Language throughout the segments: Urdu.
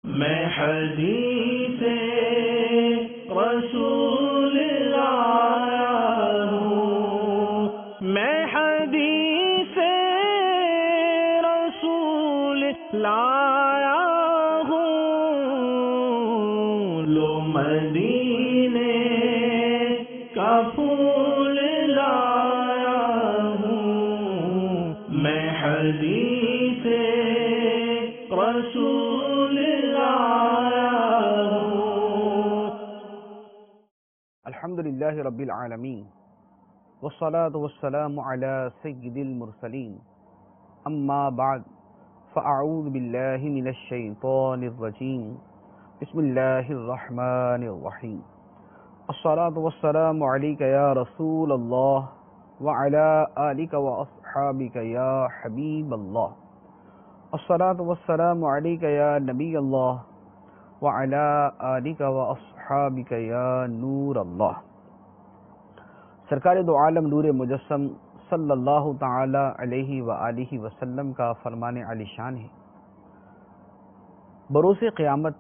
میں حدیث رسول لایا ہوں، میں حدیث رسول لایا ہوں، لو مدینے کا پھول لایا ہوں، میں حدیث رسول الحمدللہ رب العالمین والصلاة والسلام علی سید المرسلین، اما بعد فاعوذ باللہ من الشیطان الرجیم، بسم اللہ الرحمن الرحیم، الصلاة والسلام علیک یا رسول اللہ وعلی آلک واصحابک یا حبیب اللہ، الصلاة والسلام علیک یا نبی اللہ وعلی آلک واصحابک یا نور اللہ۔ سرکار دو عالم نور مجسم صلی اللہ تعالی علیہ وآلہ وسلم کا فرمان علی شان ہے، بروز قیامت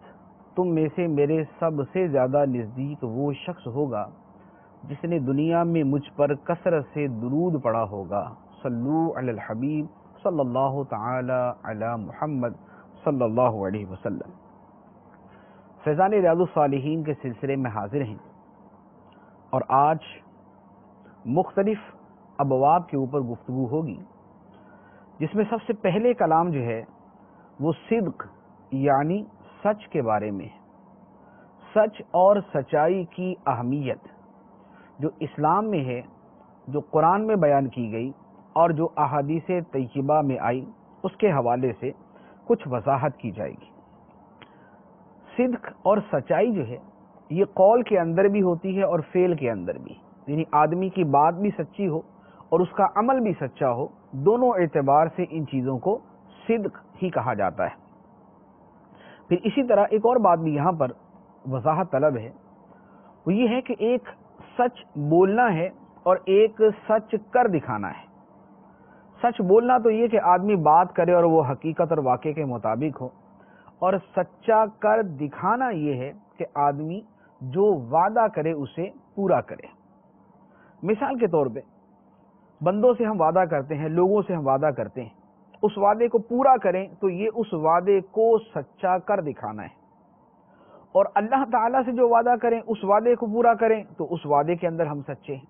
تم میں سے میرے سب سے زیادہ نزدیک وہ شخص ہوگا جس نے دنیا میں مجھ پر کثرت سے درود پڑھا ہوگا۔ صلو علی الحبیب صلی اللہ تعالی علی محمد صلی اللہ علیہ وسلم۔ فیضان ریاض الصالحین کے سلسلے میں حاضر ہیں اور آج مختلف ابواب کے اوپر گفتگو ہوگی، جس میں سب سے پہلے کلام جو ہے وہ صدق یعنی سچ کے بارے میں ہے۔ سچ اور سچائی کی اہمیت جو اسلام میں ہے، جو قرآن میں بیان کی گئی اور جو احادیث طیبہ میں آئی، اس کے حوالے سے کچھ وضاحت کی جائے گی۔ صدق اور سچائی جو ہے یہ قول کے اندر بھی ہوتی ہے اور فعل کے اندر بھی، یعنی آدمی کی بات بھی سچی ہو اور اس کا عمل بھی سچا ہو، دونوں اعتبار سے ان چیزوں کو صدق ہی کہا جاتا ہے۔ پھر اسی طرح ایک اور بات بھی یہاں پر وضاحت طلب ہے، وہ یہ ہے کہ ایک سچ بولنا ہے اور ایک سچ کر دکھانا ہے۔ سچ بولنا تو یہ کہ آدمی بات کرے اور وہ حقیقت اور واقع کے مطابق ہو، اور سچا کر دکھانا یہ ہے کہ آدمی جو وعدہ کرے اسے پورا کرے۔ مثال کے طور پہ بندوں سے ہم وعدہ کرتے ہیں، لوگوں سے ہم وعدہ کرتے ہیں، اس وعدے کو پورا کریں تو یہ اس وعدے کو سچا کر دکھانا ہے، اور اللہ تعالیٰ سے جو وعدہ کریں اس وعدے کو پورا کریں تو اس وعدے کے اندر ہم سچے ہیں۔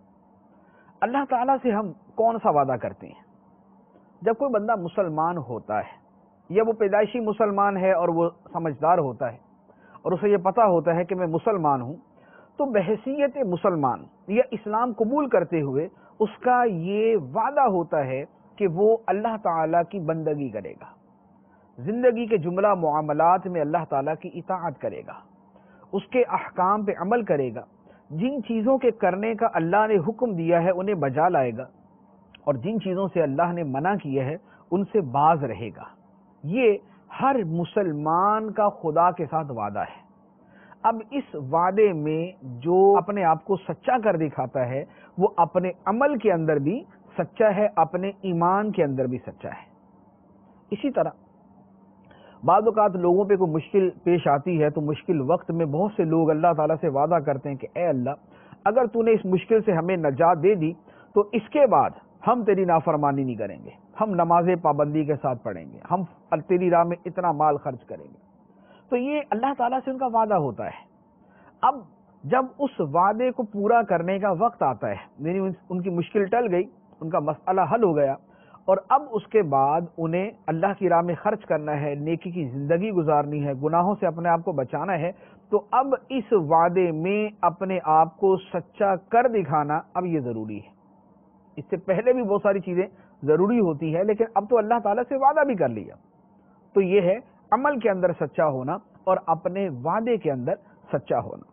اللہ تعالیٰ سے ہم کون سا وعدہ کرتے ہیں؟ جب کوئی بندہ مسلمان ہوتا ہے یا وہ پیدائشی مسلمان ہے اور وہ سمجھدار ہوتا ہے اور اسے یہ پتہ ہوتا ہے کہ میں مسلمان ہوں، تو بحیثیت مسلمان یا اسلام قبول کرتے ہوئے اس کا یہ وعدہ ہوتا ہے کہ وہ اللہ تعالیٰ کی بندگی کرے گا، زندگی کے جملہ معاملات میں اللہ تعالیٰ کی اطاعت کرے گا، اس کے احکام پہ عمل کرے گا، جن چیزوں کے کرنے کا اللہ نے حکم دیا ہے انہیں بجا لائے گا، اور جن چیزوں سے اللہ نے منع کیا ہے ان سے باز رہے گا۔ یہ ہر مسلمان کا خدا کے ساتھ وعدہ ہے۔ اب اس وعدے میں جو اپنے آپ کو سچا کر دکھاتا ہے وہ اپنے عمل کے اندر بھی سچا ہے، اپنے ایمان کے اندر بھی سچا ہے۔ اسی طرح بعض اوقات لوگوں پہ کوئی مشکل پیش آتی ہے تو مشکل وقت میں بہت سے لوگ اللہ تعالیٰ سے وعدہ کرتے ہیں کہ اے اللہ، اگر تو نے اس مشکل سے ہمیں نجات دے دی تو اس کے بعد ہم تیری نافرمانی نہیں کریں گے، ہم نماز پابندی کے ساتھ پڑھیں گے، ہم تیری راہ میں اتنا مال خرچ کریں گے۔ تو یہ اللہ تعالیٰ سے ان کا وعدہ ہوتا ہے۔ اب جب اس وعدے کو پورا کرنے کا وقت آتا ہے، یعنی ان کی مشکل ٹل گئی، ان کا مسئلہ حل ہو گیا، اور اب اس کے بعد انہیں اللہ کی راہ میں خرچ کرنا ہے، نیکی کی زندگی گزارنی ہے، گناہوں سے اپنے آپ کو بچانا ہے، تو اب اس وعدے میں اپنے آپ کو سچا کر دکھانا اب یہ ضروری ہے۔ اس سے پہلے بھی بہت ساری چیزیں ضروری ہوتی ہے، لیکن اب تو اللہ تعالیٰ سے وعدہ بھی کر لیا، تو یہ ہے عمل کے اندر سچا ہونا اور اپنے وعدے کے اندر سچا ہونا۔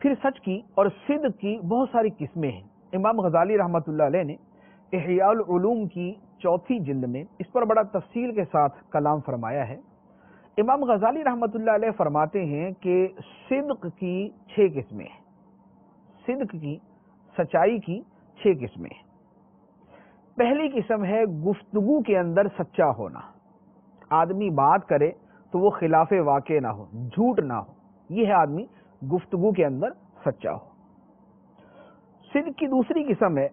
پھر سچ کی اور صدق کی بہت ساری قسمیں ہیں۔ امام غزالی رحمۃ اللہ علیہ نے احیاء العلوم کی 4 جلد میں اس پر بڑا تفصیل کے ساتھ کلام فرمایا ہے۔ امام غزالی رحمۃ اللہ علیہ فرماتے ہیں کہ صدق کی 6 قسمیں ہیں، صدق کی، سچائی کی 6 قسمیں ہیں۔ پہلی قسم ہے گفتگو کے اندر سچا ہونا۔ آدمی بات کرے تو وہ خلاف واقع نہ ہو، جھوٹ نہ ہو، یہ ہے آدمی گفتگو کے اندر سچا ہو۔ صدق کی دوسری قسم ہے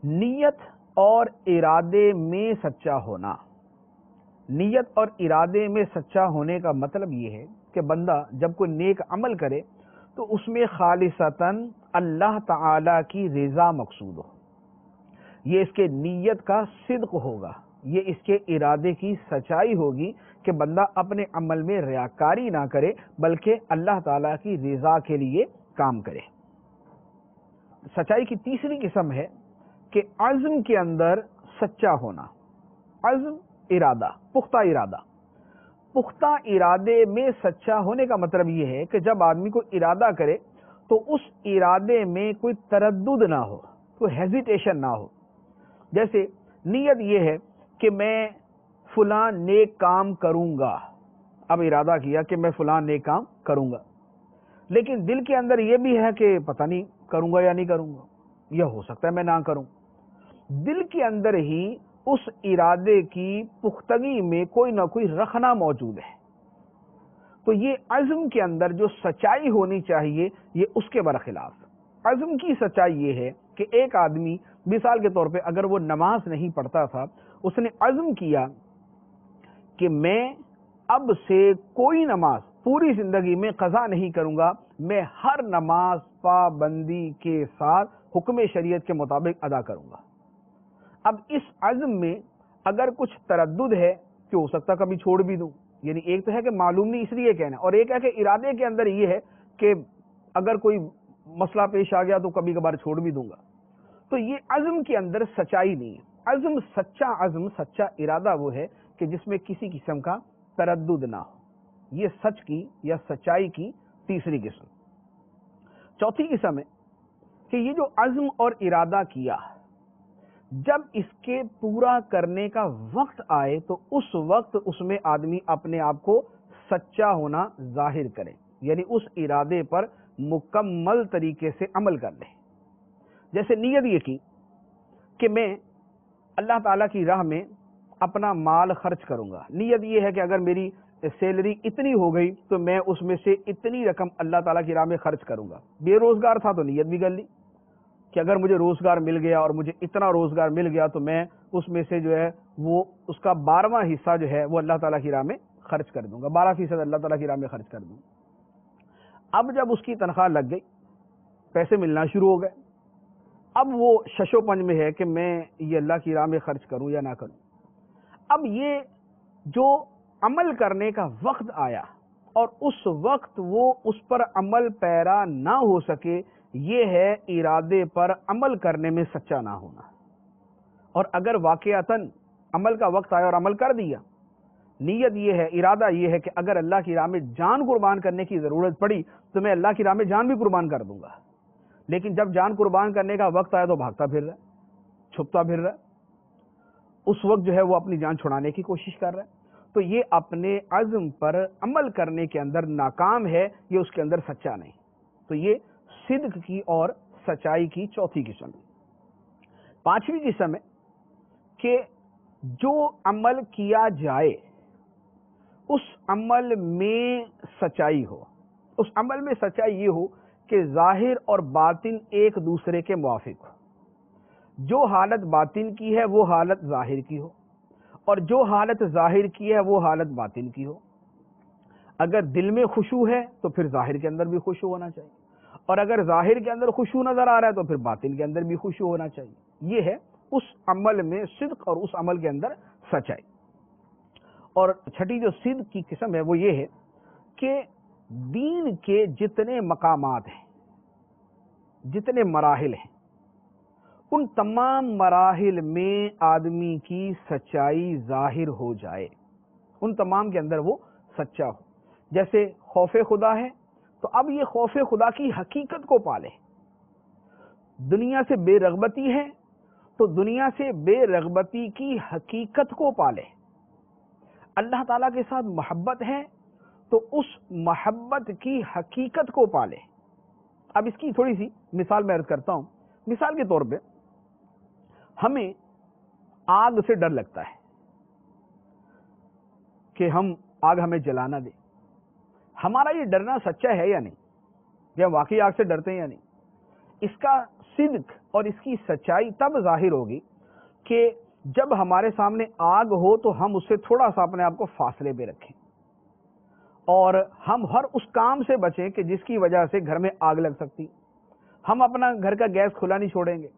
نیت اور ارادے میں سچا ہونا۔ نیت اور ارادے میں سچا ہونے کا مطلب یہ ہے کہ بندہ جب کوئی نیک عمل کرے تو اس میں خالصتاً اللہ تعالی کی رضا مقصود ہو، یہ اس کے نیت کا صدق ہوگا، یہ اس کے ارادے کی سچائی ہوگی کہ بندہ اپنے عمل میں ریاکاری نہ کرے بلکہ اللہ تعالی کی رضا کے لیے کام کرے۔ سچائی کی تیسری قسم ہے کہ عزم کے اندر سچا ہونا۔ عزم، ارادہ، پختہ ارادہ۔ پختہ ارادے میں سچا ہونے کا مطلب یہ ہے کہ جب آدمی کو ارادہ کرے تو اس ارادے میں کوئی تردد نہ ہو، کوئی ہیزیٹیشن نہ ہو۔ جیسے نیت یہ ہے کہ میں فلاں نیک کام کروں گا، اب ارادہ کیا کہ میں فلاں نیک کام کروں گا، لیکن دل کے اندر یہ بھی ہے کہ پتہ نہیں کروں گا یا نہیں کروں گا، یہ ہو سکتا ہے میں نہ کروں۔ دل کے اندر ہی اس ارادے کی پختگی میں کوئی نہ کوئی رخنا موجود ہے، تو یہ عزم کے اندر جو سچائی ہونی چاہیے یہ اس کے برخلاف۔ عزم کی سچائی یہ ہے کہ ایک آدمی مثال کے طور پہ اگر وہ نماز نہیں پڑھتا تھا، اس نے عزم کیا کہ میں اب سے کوئی نماز پوری زندگی میں قضا نہیں کروں گا، میں ہر نماز پابندی کے ساتھ حکم شریعت کے مطابق ادا کروں گا۔ اب اس عزم میں اگر کچھ تردد ہے کہ ہو سکتا کبھی چھوڑ بھی دوں، یعنی ایک تو ہے کہ معلوم نہیں اس لیے کہنا، اور ایک ہے کہ ارادے کے اندر یہ ہے کہ اگر کوئی مسئلہ پیش آ گیا تو کبھی کبھار چھوڑ بھی دوں گا، تو یہ عزم کے اندر سچائی نہیں ہے۔ عزم، سچا ارادہ وہ ہے کہ جس میں کسی قسم کا تردد نہ ہو، یہ سچ کی یا سچائی کی تیسری قسم۔ چوتھی قسم ہے کہ یہ جو عزم اور ارادہ کیا، جب اس کے پورا کرنے کا وقت آئے تو اس وقت اس میں آدمی اپنے آپ کو سچا ہونا ظاہر کرے، یعنی اس ارادے پر مکمل طریقے سے عمل کر لے۔ جیسے نیت یہ کی کہ میں اللہ تعالیٰ کی راہ میں اپنا مال خرچ کروں گا، نیت یہ ہے کہ اگر میری سیلری اتنی ہو گئی تو میں اس میں سے اتنی رقم اللہ تعالیٰ کی راہ میں خرچ کروں گا۔ بے روزگار تھا تو نیت بھی کر لی کہ اگر مجھے روزگار مل گیا اور مجھے اتنا روزگار مل گیا تو میں اس میں سے جو ہے وہ اس کا 12واں حصہ جو ہے وہ اللہ تعالیٰ کی راہ میں خرچ کر دوں گا، 12% اللہ تعالیٰ کی راہ میں خرچ کر دوں گا۔ اب جب اس کی تنخواہ لگ گئی، پیسے ملنا شروع ہو گئے، اب وہ شش و پنج میں ہے کہ میں یہ اللہ کی راہ میں خرچ کروں یا نہ کروں۔ اب یہ جو عمل کرنے کا وقت آیا اور اس وقت وہ اس پر عمل پیرا نہ ہو سکے، یہ ہے ارادے پر عمل کرنے میں سچا نہ ہونا۔ اور اگر واقعتاً عمل کا وقت آیا اور عمل کر دیا، نیت یہ ہے، ارادہ یہ ہے کہ اگر اللہ کی راہ میں جان قربان کرنے کی ضرورت پڑی تو میں اللہ کی راہ میں جان بھی قربان کر دوں گا، لیکن جب جان قربان کرنے کا وقت آیا تو بھاگتا پھر رہا ہے، چھپتا پھر رہا ہے، اس وقت جو ہے وہ اپنی جان چھڑانے کی کوشش کر رہا ہے، تو یہ اپنے عزم پر عمل کرنے کے اندر ناکام ہے، یہ اس کے اندر سچا نہیں۔ تو یہ صدق کی اور سچائی کی چوتھی قسم ہے۔ پانچویں قسم ہے کہ جو عمل کیا جائے اس عمل میں سچائی ہو، اس عمل میں سچائی یہ ہو کہ ظاہر اور باطن ایک دوسرے کے موافق ہو، جو حالت باطن کی ہے وہ حالت ظاہر کی ہو، اور جو حالت ظاہر کی ہے وہ حالت باطن کی ہو۔ اگر دل میں خشوع ہے تو پھر ظاہر کے اندر بھی خشوع ہونا چاہیے، اور اگر ظاہر کے اندر خشوع نظر آ رہا ہے تو پھر باطن کے اندر بھی خشوع ہونا چاہیے۔ یہ ہے اس عمل میں صدق اور اس عمل کے اندر سچائی۔ اور چھٹی جو صدق کی قسم ہے وہ یہ ہے کہ دین کے جتنے مقامات ہیں، جتنے مراحل ہیں، ان تمام مراحل میں آدمی کی سچائی ظاہر ہو جائے، ان تمام کے اندر وہ سچا ہو۔ جیسے خوف خدا ہے تو اب یہ خوف خدا کی حقیقت کو پالے، دنیا سے بے رغبتی ہے تو دنیا سے بے رغبتی کی حقیقت کو پالے، اللہ تعالیٰ کے ساتھ محبت ہے تو اس محبت کی حقیقت کو پالے۔ اب اس کی تھوڑی سی مثال میں عرض کرتا ہوں۔ مثال کے طور پہ ہمیں آگ سے ڈر لگتا ہے کہ ہم آگ ہمیں جلانا دے. ہمارا یہ ڈرنا سچا ہے یا نہیں؟ یا واقعی آگ سے ڈرتے ہیں یا نہیں؟ اس کا صدق اور اس کی سچائی تب ظاہر ہوگی کہ جب ہمارے سامنے آگ ہو تو ہم اس سے تھوڑا سا اپنے آپ کو فاصلے پہ رکھیں اور ہم ہر اس کام سے بچیں کہ جس کی وجہ سے گھر میں آگ لگ سکتی. ہم اپنا گھر کا گیس کھلا نہیں چھوڑیں گے،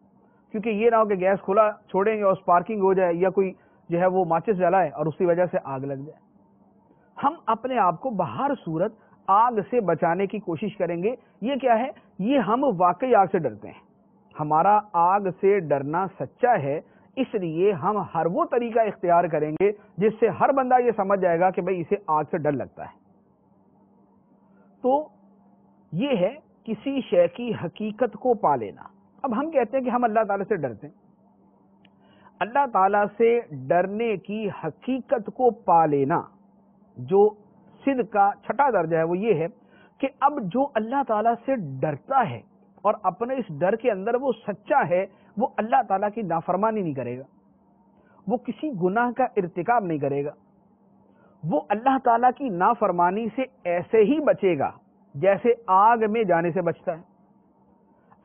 کیونکہ یہ نہ ہو کہ گیس کھلا چھوڑیں گے اور اسپارکنگ ہو جائے یا کوئی جو ہے وہ ماچس جلائے اور اس کی وجہ سے آگ لگ جائے. ہم اپنے آپ کو بہر صورت آگ سے بچانے کی کوشش کریں گے. یہ کیا ہے؟ یہ ہم واقعی آگ سے ڈرتے ہیں. ہمارا آگ سے ڈرنا سچا ہے، اس لیے ہم ہر وہ طریقہ اختیار کریں گے جس سے ہر بندہ یہ سمجھ جائے گا کہ بھئی اسے آگ سے ڈر لگتا ہے. تو یہ ہے کسی شے کی حقیقت کو پا لینا. اب ہم کہتے ہیں کہ ہم اللہ تعالیٰ سے ڈرتے ہیں. اللہ تعالیٰ سے ڈرنے کی حقیقت کو پا لینا جو صدق کا چھٹا درجہ ہے وہ یہ ہے کہ اب جو اللہ تعالیٰ سے ڈرتا ہے اور اپنے اس ڈر کے اندر وہ سچا ہے، وہ اللہ تعالیٰ کی نافرمانی نہیں کرے گا، وہ کسی گناہ کا ارتکاب نہیں کرے گا، وہ اللہ تعالیٰ کی نافرمانی سے ایسے ہی بچے گا جیسے آگ میں جانے سے بچتا ہے.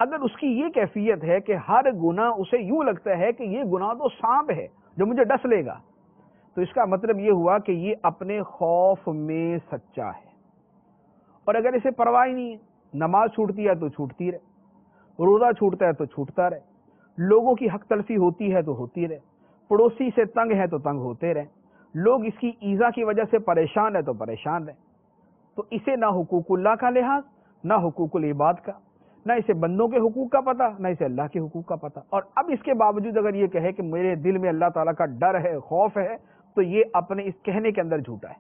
اگر اس کی یہ کیفیت ہے کہ ہر گناہ اسے یوں لگتا ہے کہ یہ گناہ تو سانپ ہے جو مجھے ڈس لے گا، تو اس کا مطلب یہ ہوا کہ یہ اپنے خوف میں سچا ہے. اور اگر اسے پرواہ نہیں ہے، نماز چھوٹتی ہے تو چھوٹتی رہے، روزہ چھوٹتا ہے تو چھوٹتا رہے، لوگوں کی حق تلفی ہوتی ہے تو ہوتی رہے، پڑوسی سے تنگ ہے تو تنگ ہوتے رہے، لوگ اس کی ایذا کی وجہ سے پریشان ہے تو پریشان رہے. تو اسے نہ حقوق اللہ کا لحاظ، نہ حقوق العباد کا، نہ اسے بندوں کے حقوق کا پتہ، نہ اسے اللہ کے حقوق کا پتہ. اور اب اس کے باوجود اگر یہ کہے کہ میرے دل میں اللہ تعالیٰ کا ڈر ہے، خوف ہے، تو یہ اپنے اس کہنے کے اندر جھوٹا ہے.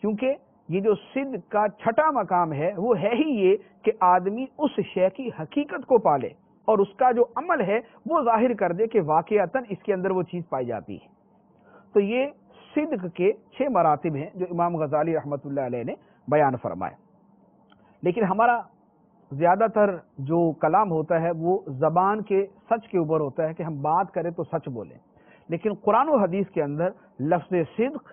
کیونکہ یہ جو صدق کا چھٹا مقام ہے وہ ہے ہی یہ کہ آدمی اس شے کی حقیقت کو پالے اور اس کا جو عمل ہے وہ ظاہر کر دے کہ واقعتاً اس کے اندر وہ چیز پائی جاتی ہے. تو یہ صدق کے 6 مراتب ہیں جو امام غزالی رحمۃ اللہ علیہ نے بیان فرمائے. لیکن ہمارا زیادہ تر جو کلام ہوتا ہے وہ زبان کے سچ کے اوپر ہوتا ہے کہ ہم بات کریں تو سچ بولیں. لیکن قرآن و حدیث کے اندر لفظ صدق،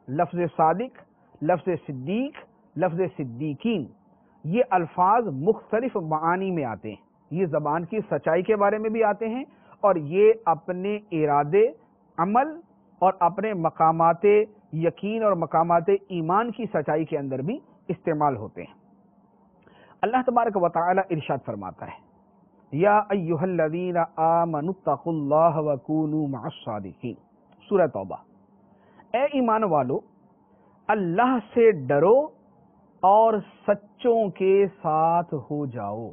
لفظ صادق، لفظ صدیق، لفظ صدیقین، یہ الفاظ مختلف معانی میں آتے ہیں. یہ زبان کی سچائی کے بارے میں بھی آتے ہیں اور یہ اپنے ارادے، عمل اور اپنے مقامات یقین اور مقامات ایمان کی سچائی کے اندر بھی استعمال ہوتے ہیں. اللہ تبارک و تعالی ارشاد فرماتا ہے یا ایھا الذین آمنوا اتقوا اللہ وکونوا مع الصادقین. سورہ توبہ. اے ایمان والو، اللہ سے ڈرو اور سچوں کے ساتھ ہو جاؤ،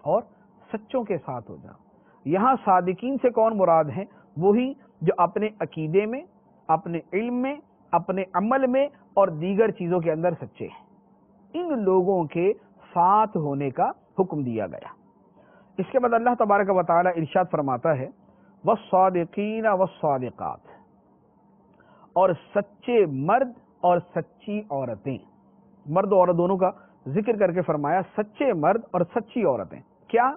اور سچوں کے ساتھ ہو جاؤ. یہاں صادقین سے کون مراد ہیں؟ وہی جو اپنے عقیدے میں، اپنے علم میں، اپنے عمل میں اور دیگر چیزوں کے اندر سچے ہیں. ان لوگوں کے ساتھ ہونے کا حکم دیا گیا. اس کے بعد اللہ تبارک و تعالی ارشاد فرماتا ہے والصادقین والصادقات، اور سچے مرد اور سچی عورتیں. مرد و عورت دونوں کا ذکر کر کے فرمایا سچے مرد اور سچی عورتیں. کیا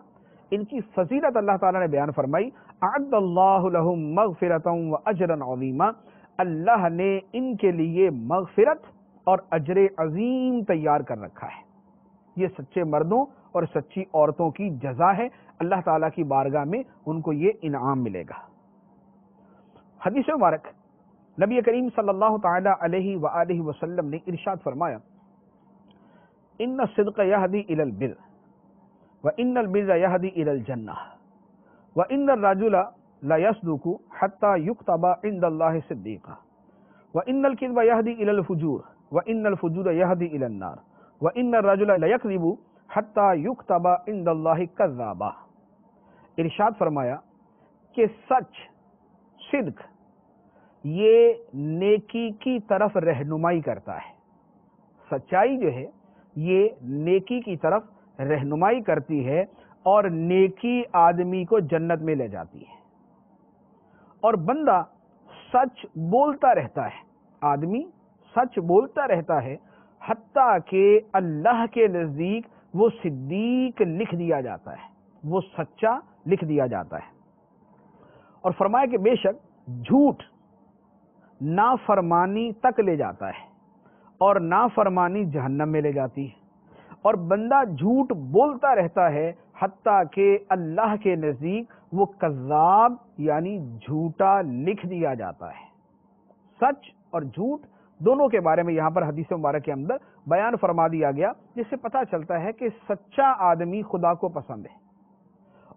ان کی فضیلت اللہ تعالیٰ نے بیان فرمائی. اعد اللہ لہم مغفرۃ واجرا عظیما، اللہ نے ان کے لیے مغفرت اور اجر عظیم تیار کر رکھا ہے. یہ سچے مردوں اور سچی عورتوں کی جزا ہے. اللہ تعالیٰ کی بارگاہ میں ان کو یہ انعام ملے گا. حدیث مبارک نبی کریم صلی اللہ تعالی علیہ وآلہ وسلم نے ارشاد فرمایا ان الصدق یہدی الی البر وان البر یہدی الی الجنہ وان الرجل لیصدق حتی یکتب عند اللہ صدیقا وان الکذب یہدی الی الفجور وان الفجور یہدی الی النار وان الرجل لیکذب حتی یکتب عند اللہ کذابا. ارشاد فرمایا کہ سچ، صدق، یہ نیکی کی طرف رہنمائی کرتا ہے. سچائی جو ہے یہ نیکی کی طرف رہنمائی کرتی ہے اور نیکی آدمی کو جنت میں لے جاتی ہے. اور بندہ سچ بولتا رہتا ہے، آدمی سچ بولتا رہتا ہے حتیٰ کہ اللہ کے نزدیک وہ صدیق لکھ دیا جاتا ہے، وہ سچا لکھ دیا جاتا ہے. اور فرمایا کہ بے شک جھوٹ نافرمانی تک لے جاتا ہے اور نافرمانی جہنم میں لے جاتی ہے، اور بندہ جھوٹ بولتا رہتا ہے حتیٰ کہ اللہ کے نزدیک وہ کذاب یعنی جھوٹا لکھ دیا جاتا ہے۔ سچ اور جھوٹ دونوں کے بارے میں یہاں پر حدیث مبارک کے اندر بیان فرما دیا گیا، جس سے پتہ چلتا ہے کہ سچا آدمی خدا کو پسند ہے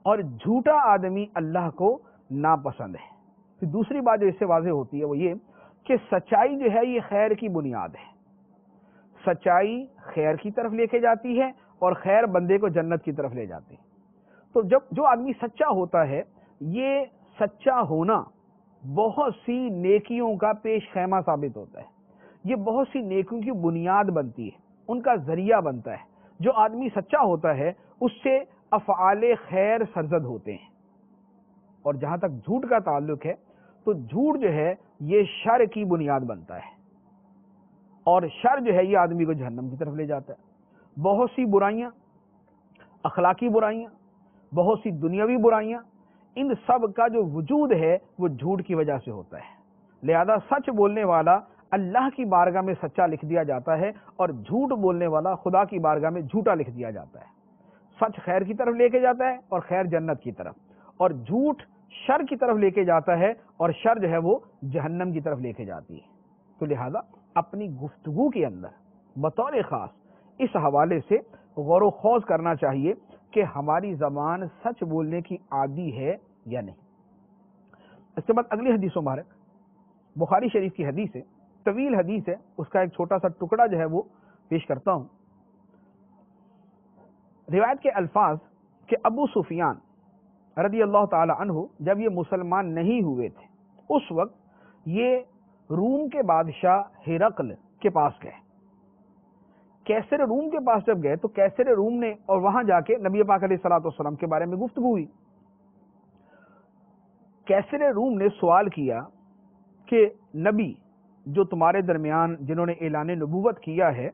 اور جھوٹا آدمی اللہ کو ناپسند ہے۔ پھر دوسری بات جو اس سے واضح ہوتی ہے وہ یہ کہ سچائی جو ہے یہ خیر کی بنیاد ہے۔ سچائی خیر کی طرف لے کے جاتی ہے اور خیر بندے کو جنت کی طرف لے جاتی ہے۔ تو جو آدمی سچا ہوتا ہے، یہ سچا ہونا بہت سی نیکیوں کا پیش خیمہ ثابت ہوتا ہے، یہ بہت سی نیکیوں کی بنیاد بنتی ہے، ان کا ذریعہ بنتا ہے۔ جو آدمی سچا ہوتا ہے اس سے افعال خیر سرزد ہوتے ہیں۔ اور جہاں تک جھوٹ کا تعلق ہے تو جھوٹ جو ہے یہ شر کی بنیاد بنتا ہے، اور شر جو ہے یہ آدمی کو جہنم کی طرف لے جاتا ہے۔ بہت سی برائیاں، اخلاقی برائیاں، بہت سی دنیاوی برائیاں، ان سب کا جو وجود ہے وہ جھوٹ کی وجہ سے ہوتا ہے۔ لہذا سچ بولنے والا اللہ کی بارگاہ میں سچا لکھ دیا جاتا ہے، اور جھوٹ بولنے والا خدا کی بارگاہ میں جھوٹا لکھ دیا جاتا ہے۔ سچ خیر کی طرف لے کے جاتا ہے اور خیر جنت کی طرف، اور جھوٹ شر کی طرف لے کے جاتا ہے اور شر جو ہے وہ جہنم کی طرف لے کے جاتی ہے۔ تو لہذا اپنی گفتگو کے اندر بطور خاص اس حوالے سے غور و خوض کرنا چاہیے کہ ہماری زبان سچ بولنے کی عادی ہے یا نہیں۔ اس کے بعد اگلی حدیث مبارک بخاری شریف کی حدیث ہے، طویل حدیث ہے، اس کا ایک چھوٹا سا ٹکڑا جو ہے وہ پیش کرتا ہوں۔ روایت کے الفاظ کہ ابو سفیان رضی اللہ تعالی عنہ جب یہ مسلمان نہیں ہوئے تھے، اس وقت یہ روم کے بادشاہ ہرقل کے پاس گئے۔ کیسر روم کے پاس جب گئے تو کیسر روم نے اور وہاں جا کے نبی پاک علیہ الصلوۃ والسلام کے بارے میں گفتگو ہوئی۔ کیسر روم نے سوال کیا کہ نبی جو تمہارے درمیان جنہوں نے اعلان نبوت کیا ہے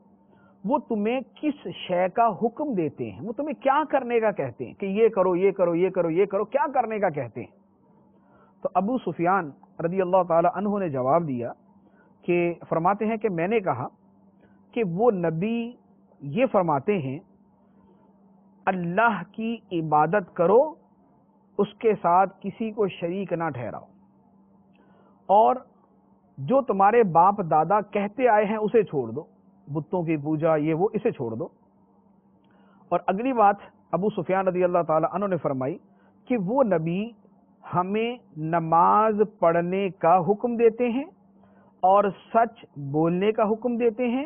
وہ تمہیں کس شے کا حکم دیتے ہیں، وہ تمہیں کیا کرنے کا کہتے ہیں، کہ یہ کرو یہ کرو یہ کرو یہ کرو، کیا کرنے کا کہتے ہیں؟ تو ابو سفیان رضی اللہ تعالی عنہ نے جواب دیا کہ فرماتے ہیں کہ میں نے کہا کہ وہ نبی یہ فرماتے ہیں اللہ کی عبادت کرو، اس کے ساتھ کسی کو شریک نہ ٹھہراؤ، اور جو تمہارے باپ دادا کہتے آئے ہیں اسے چھوڑ دو، بتوں کی پوجا یہ وہ اسے چھوڑ دو۔ اور اگلی بات ابو سفیان رضی اللہ تعالی عنہ نے فرمائی کہ وہ نبی ہمیں نماز پڑھنے کا حکم دیتے ہیں اور سچ بولنے کا حکم دیتے ہیں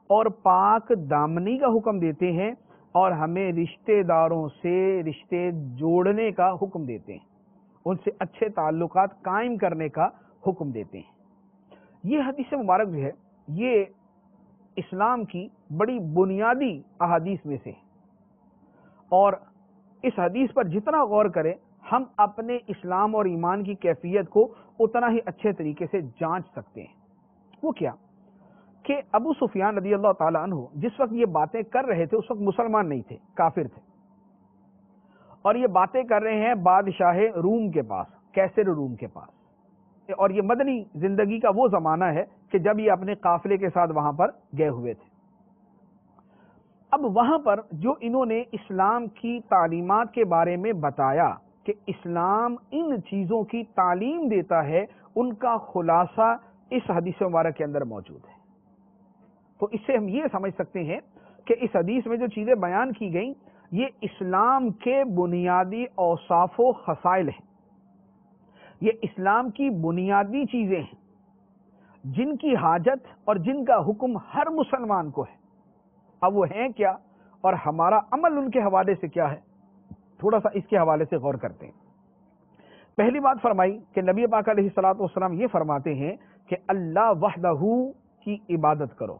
اور پاک دامنی کا حکم دیتے ہیں اور ہمیں رشتہ داروں سے رشتے جوڑنے کا حکم دیتے ہیں، ان سے اچھے تعلقات قائم کرنے کا حکم دیتے ہیں۔ یہ حدیث مبارک جو ہے یہ اسلام کی بڑی بنیادی احادیث میں سے ہے، اور اس حدیث پر جتنا غور کریں ہم اپنے اسلام اور ایمان کی کیفیت کو اتنا ہی اچھے طریقے سے جانچ سکتے ہیں۔ وہ کیا کہ ابو سفیان رضی اللہ تعالی عنہ جس وقت یہ باتیں کر رہے تھے اس وقت مسلمان نہیں تھے، کافر تھے، اور یہ باتیں کر رہے ہیں بادشاہ روم کے پاس، کیسر روم کے پاس، اور یہ مدنی زندگی کا وہ زمانہ ہے کہ جب یہ اپنے قافلے کے ساتھ وہاں پر گئے ہوئے تھے۔ اب وہاں پر جو انہوں نے اسلام کی تعلیمات کے بارے میں بتایا کہ اسلام ان چیزوں کی تعلیم دیتا ہے، ان کا خلاصہ اس حدیث مبارک کے اندر موجود ہے۔ تو اس سے ہم یہ سمجھ سکتے ہیں کہ اس حدیث میں جو چیزیں بیان کی گئیں یہ اسلام کے بنیادی اوصاف و خصائل ہیں، یہ اسلام کی بنیادی چیزیں ہیں جن کی حاجت اور جن کا حکم ہر مسلمان کو ہے۔ اب وہ ہیں کیا اور ہمارا عمل ان کے حوالے سے کیا ہے، تھوڑا سا اس کے حوالے سے غور کرتے ہیں۔ پہلی بات فرمائی کہ نبی پاک علیہ الصلوۃ والسلام یہ فرماتے ہیں کہ اللہ وحدہ کی عبادت کرو،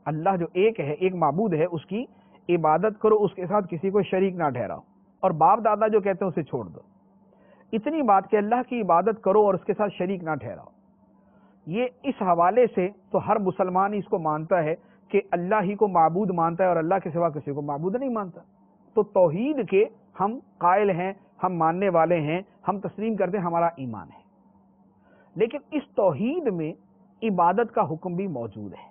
اللہ جو ایک ہے، ایک معبود ہے، اس کی عبادت کرو، اس کے ساتھ کسی کو شریک نہ ٹھہراؤ، اور باپ دادا جو کہتے ہیں اسے چھوڑ دو۔ اتنی بات کہ اللہ کی عبادت کرو اور اس کے ساتھ شریک نہ ٹھہراؤ، یہ اس حوالے سے تو ہر مسلمان اس کو مانتا ہے کہ اللہ ہی کو معبود مانتا ہے اور اللہ کے سوا کسی کو معبود نہیں مانتا۔ تو توحید کے ہم قائل ہیں، ہم ماننے والے ہیں، ہم تسلیم کرتے ہیں، ہمارا ایمان ہے۔ لیکن اس توحید میں عبادت کا حکم بھی موجود ہے،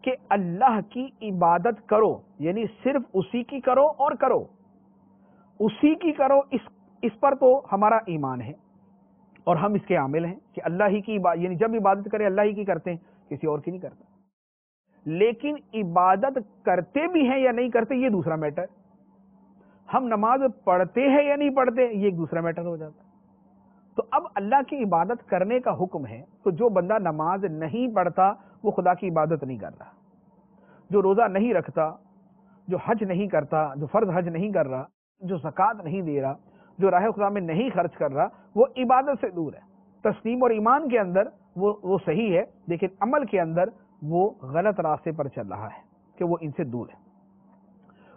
کہ اللہ کی عبادت کرو، یعنی صرف اسی کی کرو اور کرو، اسی کی کرو، اس پر تو ہمارا ایمان ہے اور ہم اس کے عامل ہیں کہ اللہ ہی کی یعنی جب عبادت کرے اللہ ہی کی کرتے ہیں، کسی اور کی نہیں کرتا۔ لیکن عبادت کرتے بھی ہیں یا نہیں کرتے یہ دوسرا میٹر، ہم نماز پڑھتے ہیں یا نہیں پڑھتے یہ ایک دوسرا میٹر ہو جاتا ہے۔ تو اب اللہ کی عبادت کرنے کا حکم ہے، تو جو بندہ نماز نہیں پڑھتا وہ خدا کی عبادت نہیں کر رہا، جو روزہ نہیں رکھتا، جو حج نہیں کرتا، جو فرض حج نہیں کر رہا، جو زکوٰۃ نہیں دے رہا، جو راہ خدا میں نہیں خرچ کر رہا، وہ عبادت سے دور ہے۔ تسلیم اور ایمان کے اندر وہ صحیح ہے، لیکن عمل کے اندر وہ غلط راستے پر چل رہا ہے کہ وہ ان سے دور ہے۔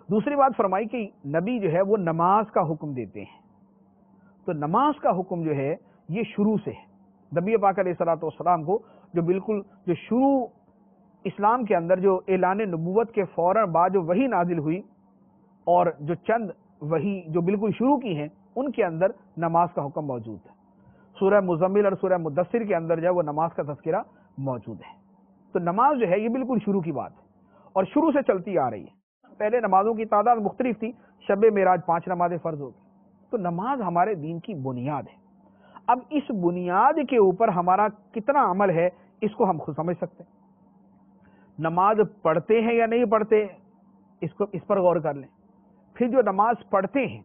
دوسری بات فرمائی کہ نبی جو ہے وہ نماز کا حکم دیتے ہیں، تو نماز کا حکم جو ہے یہ شروع سے ہے۔ نبی پاک علیہ الصلوۃ والسلام کو جو شروع اسلام کے اندر جو اعلان نبوت کے فوراً بعد جو وحی نازل ہوئی اور جو چند وحی جو بالکل شروع کی ہیں ان کے اندر نماز کا حکم موجود ہے۔ سورہ مزمل اور سورہ مدثر کے اندر جو ہے وہ نماز کا تذکرہ موجود ہے۔ تو نماز جو ہے یہ بالکل شروع کی بات ہے اور شروع سے چلتی آ رہی ہے۔ پہلے نمازوں کی تعداد مختلف تھی، شب معراج 5 نمازیں فرض ہو گئی۔ تو نماز ہمارے دین کی بنیاد ہے۔ اب اس بنیاد کے اوپر ہمارا کتنا عمل ہے اس کو ہم خود سمجھ سکتے ہیں۔ نماز پڑھتے ہیں یا نہیں پڑھتے اس پر غور کر لیں۔ پھر جو نماز پڑھتے ہیں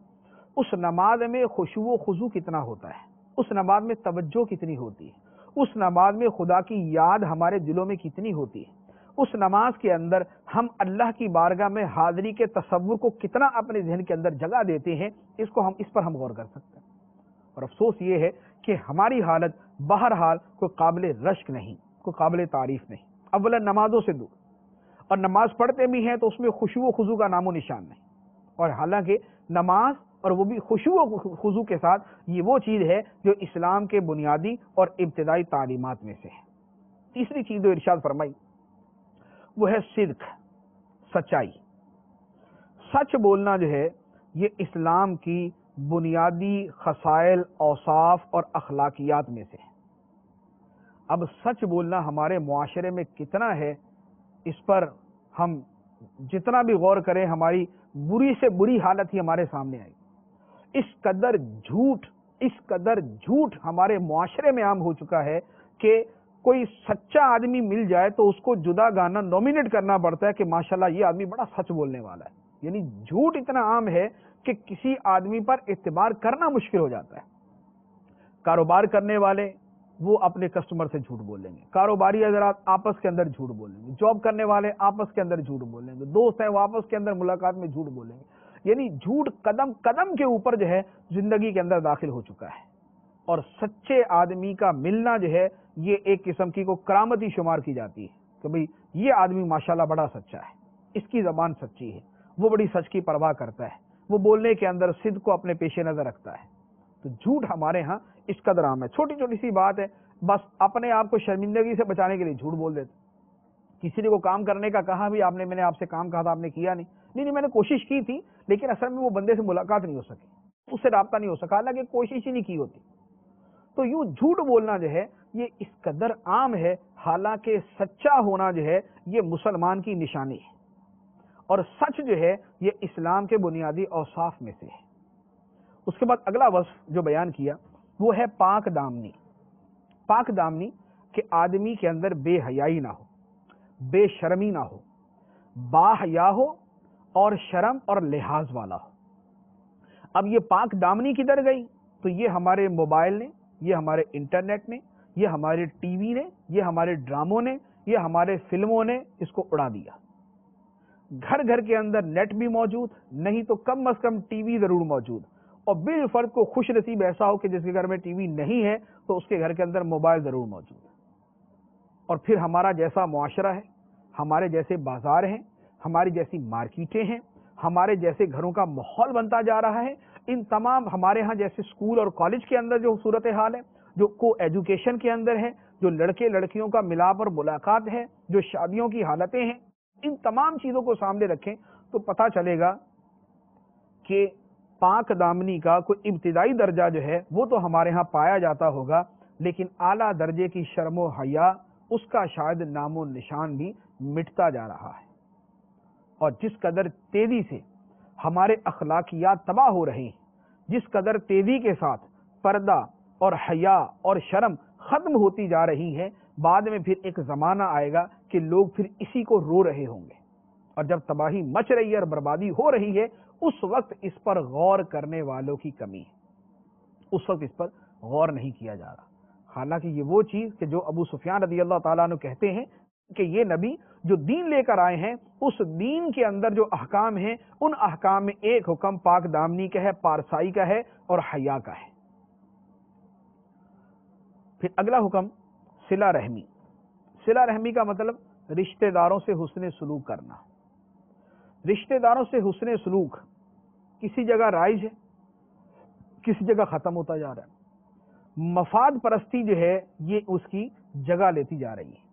اس نماز میں خشوع و خضوع کتنا ہوتا ہے، اس نماز میں توجہ کتنی ہوتی ہے، اس نماز میں خدا کی یاد ہمارے دلوں میں کتنی ہوتی ہے، اس نماز کے اندر ہم اللہ کی بارگاہ میں حاضری کے تصور کو کتنا اپنے ذہن کے اندر جگہ دیتے ہیں، اس پر ہم غور کر سکتے ہیں۔ اور افسوس یہ ہے کہ ہماری حالت بہرحال کوئی قابل رشک نہیں، کوئی قابل تعریف نہیں، اولا نمازوں سے دور، اور نماز پڑھتے بھی ہیں تو اس میں خشوع و خضوع کا نام و نشان نہیں۔ اور حالانکہ نماز اور وہ بھی خشوع و خضوع کے ساتھ یہ وہ چیز ہے جو اسلام کے بنیادی اور ابتدائی تعلیمات میں سے ہے۔ تیسری چیز جو ارشاد فرمائی وہ ہے صدق، سچائی۔ سچ بولنا جو ہے یہ اسلام کی بنیادی خصائل، اوصاف اور اخلاقیات میں سے ہے۔ اب سچ بولنا ہمارے معاشرے میں کتنا ہے اس پر ہم جتنا بھی غور کریں ہماری بری سے بری حالت ہی ہمارے سامنے آئی۔ اس قدر جھوٹ ہمارے معاشرے میں عام ہو چکا ہے کہ کوئی سچا آدمی مل جائے تو اس کو جدا گانا نومینیٹ کرنا پڑتا ہے کہ ماشاءاللہ یہ آدمی بڑا سچ بولنے والا ہے۔ یعنی جھوٹ اتنا عام ہے کہ کسی آدمی پر اعتبار کرنا مشکل ہو جاتا ہے۔ کاروبار کرنے والے وہ اپنے کسٹمر سے جھوٹ بولیں گے، کاروباری حضرات آپس کے اندر جھوٹ بولیں گے، جاب کرنے والے آپس کے اندر جھوٹ بولیں گے، دوست ہیں وہ آپس کے اندر ملاقات میں جھوٹ بولیں گے۔ یعنی جھوٹ قدم قدم کے اوپر جو ہے زندگی کے اندر داخل ہو چکا ہے، اور سچے آدمی کا ملنا جو ہے یہ ایک قسم کی کو کرامتی شمار کی جاتی ہے کہ بھئی یہ آدمی ماشاءاللہ بڑا سچا ہے، اس کی زبان سچی ہے، وہ بڑی سچ کی پرواہ کرتا ہے، وہ بولنے کے اندر صدق کو اپنے پیش نظر رکھتا ہے۔ تو جھوٹ ہمارے ہاں اس قدر عام ہے، چھوٹی چھوٹی سی بات ہے، بس اپنے آپ کو شرمندگی سے بچانے کے لیے جھوٹ بول دیتے۔ کسی نے کو کام کرنے کا کہا بھی میں نے آپ سے کام کہا تھا آپ نے کیا نہیں میں نے کوشش کی تھی لیکن اصل میں وہ بندے سے ملاقات نہیں ہو سکی، اس سے رابطہ نہیں ہو سکا، حالانکہ کوشش ہی نہیں کی ہوتی۔ تو یوں جھوٹ بولنا جو ہے یہ اس قدر عام ہے، حالانکہ سچا ہونا جو ہے یہ مسلمان کی نشانی ہے، اور سچ جو ہے یہ اسلام کے بنیادی اوصاف میں سے ہے۔ اس کے بعد اگلا وصف جو بیان کیا وہ ہے پاک دامنی۔ پاک دامنی کہ آدمی کے اندر بے حیائی نہ ہو، بے شرمی نہ ہو، با حیا ہو اور شرم اور لحاظ والا ہو۔ اب یہ پاک دامنی کدھر گئی؟ تو یہ ہمارے موبائل نے، یہ ہمارے انٹرنیٹ نے، یہ ہمارے ٹی وی نے، یہ ہمارے ڈراموں نے، یہ ہمارے فلموں نے اس کو اڑا دیا۔ گھر گھر کے اندر نیٹ بھی موجود، نہیں تو کم از کم ٹی وی ضرور موجود، اور بالفرض کو خوش نصیب ایسا ہو کہ جس کے گھر میں ٹی وی نہیں ہے تو اس کے گھر کے اندر موبائل ضرور موجود ہے۔ اور پھر ہمارا جیسا معاشرہ ہے، ہمارے جیسے بازار ہیں، ہماری جیسی مارکیٹیں ہیں، ہمارے جیسے گھروں کا ماحول بنتا جا رہا ہے، ان تمام ہمارے ہاں جیسے اسکول اور کالج کے اندر جو صورتحال ہے، جو کو ایجوکیشن کے اندر ہے، جو لڑکے لڑکیوں کا ملاپ اور ملاقات ہے، جو شادیوں کی حالتیں ہیں، ان تمام چیزوں کو سامنے رکھیں تو پتہ چلے گا کہ پاک دامنی کا کوئی ابتدائی درجہ جو ہے وہ تو ہمارے ہاں پایا جاتا ہوگا، لیکن اعلیٰ درجے کی شرم و حیا اس کا شاید نام و نشان بھی مٹتا جا رہا ہے، اور جس قدر تیزی سے ہمارے اخلاقیات تباہ ہو رہے ہیں، جس قدر تیزی کے ساتھ پردہ اور حیا اور شرم ختم ہوتی جا رہی ہے، بعد میں پھر ایک زمانہ آئے گا کہ لوگ پھر اسی کو رو رہے ہوں گے، اور جب تباہی مچ رہی ہے اور بربادی ہو رہی ہے، اس وقت اس پر غور کرنے والوں کی کمی ہے، اس وقت اس پر غور نہیں کیا جا رہا۔ حالانکہ یہ وہ چیز کہ جو ابو سفیان رضی اللہ تعالیٰ عنہ کہتے ہیں کہ یہ نبی جو دین لے کر آئے ہیں، اس دین کے اندر جو احکام ہیں، ان احکام میں ایک حکم پاک دامنی کا ہے، پارسائی کا ہے اور حیا کا ہے۔ پھر اگلا حکم صلہ رحمی۔ صلہ رحمی کا مطلب رشتہ داروں سے حسن سلوک کرنا۔ رشتہ داروں سے حسن سلوک کسی جگہ رائج ہے، کسی جگہ ختم ہوتا جا رہا ہے۔ مفاد پرستی جو ہے یہ اس کی جگہ لیتی جا رہی ہے۔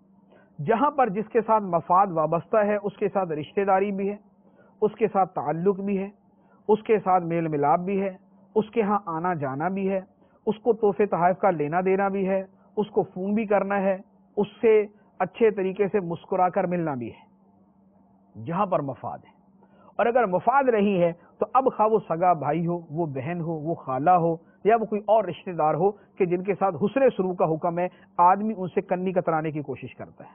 جہاں پر جس کے ساتھ مفاد وابستہ ہے اس کے ساتھ رشتہ داری بھی ہے، اس کے ساتھ تعلق بھی ہے، اس کے ساتھ میل ملاپ بھی ہے، اس کے ہاں آنا جانا بھی ہے، اس کو تحفے تحائف کا لینا دینا بھی ہے، اس کو فون بھی کرنا ہے، اس سے اچھے طریقے سے مسکرا کر ملنا بھی ہے، جہاں پر مفاد ہے۔ اور اگر مفاد نہیں ہے تو اب خواہ وہ سگا بھائی ہو، وہ بہن ہو، وہ خالہ ہو، یا وہ کوئی اور رشتہ دار ہو کہ جن کے ساتھ حسن سلوک کا حکم ہے، آدمی ان سے کنی کترانے کی کوشش کرتا ہے،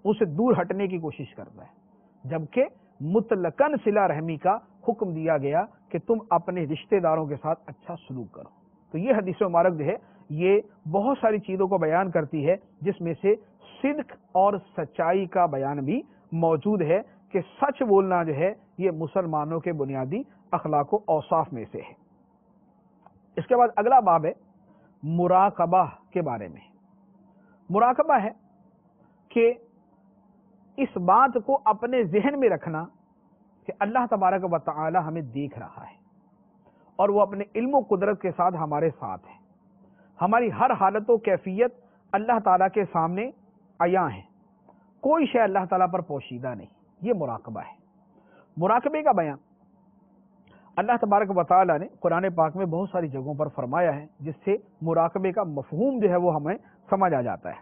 ان سے دور ہٹنے کی کوشش کرتا ہے، جبکہ مطلقاً صلہ رحمی کا حکم دیا گیا کہ تم اپنے رشتہ داروں کے ساتھ اچھا سلوک کرو۔ تو یہ حدیث مبارک جو ہے یہ بہت ساری چیزوں کو بیان کرتی ہے، جس میں سے صدق اور سچائی کا بیان بھی موجود ہے کہ سچ بولنا جو ہے یہ مسلمانوں کے بنیادی اخلاق و اوصاف میں سے ہے۔ اس کے بعد اگلا باب ہے مراقبہ کے بارے میں۔ مراقبہ ہے کہ اس بات کو اپنے ذہن میں رکھنا کہ اللہ تبارک و تعالی ہمیں دیکھ رہا ہے اور وہ اپنے علم و قدرت کے ساتھ ہمارے ساتھ ہے۔ ہماری ہر حالت و کیفیت اللہ تعالیٰ کے سامنے عیاں ہے، کوئی شے اللہ تعالیٰ پر پوشیدہ نہیں۔ یہ مراقبہ ہے۔ مراقبے کا بیان اللہ تبارک و تعالیٰ نے قرآن پاک میں بہت ساری جگہوں پر فرمایا ہے، جس سے مراقبے کا مفہوم جو ہے وہ ہمیں سمجھ آ جاتا ہے۔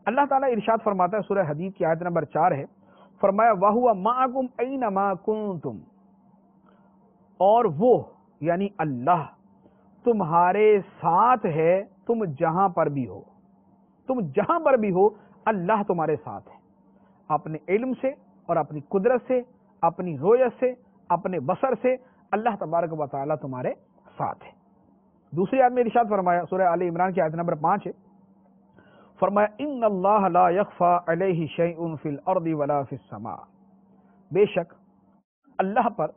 اللہ تعالیٰ ارشاد فرماتا ہے، سورہ حدید کی آیت نمبر 4 ہے، فرمایا وَهُوَ مَعَكُمْ أَيْنَمَا كُنْتُمْ، اور وہ یعنی اللہ تمہارے ساتھ ہے، تم جہاں پر بھی ہو، تم جہاں پر بھی ہو اللہ تمہارے ساتھ ہے، اپنے علم سے اور اپنی قدرت سے، اپنی رویت سے، اپنے بصر سے اللہ تبارک و تعالیٰ تمہارے ساتھ ہے۔ دوسری آیت میں ارشاد فرمایا، سورہ آل عمران کی آیت نمبر 5 ہے، فرمایا ان اللہ لا یخفی علیہ شیء فی الارض ولا فی السماء، بے شک اللہ پر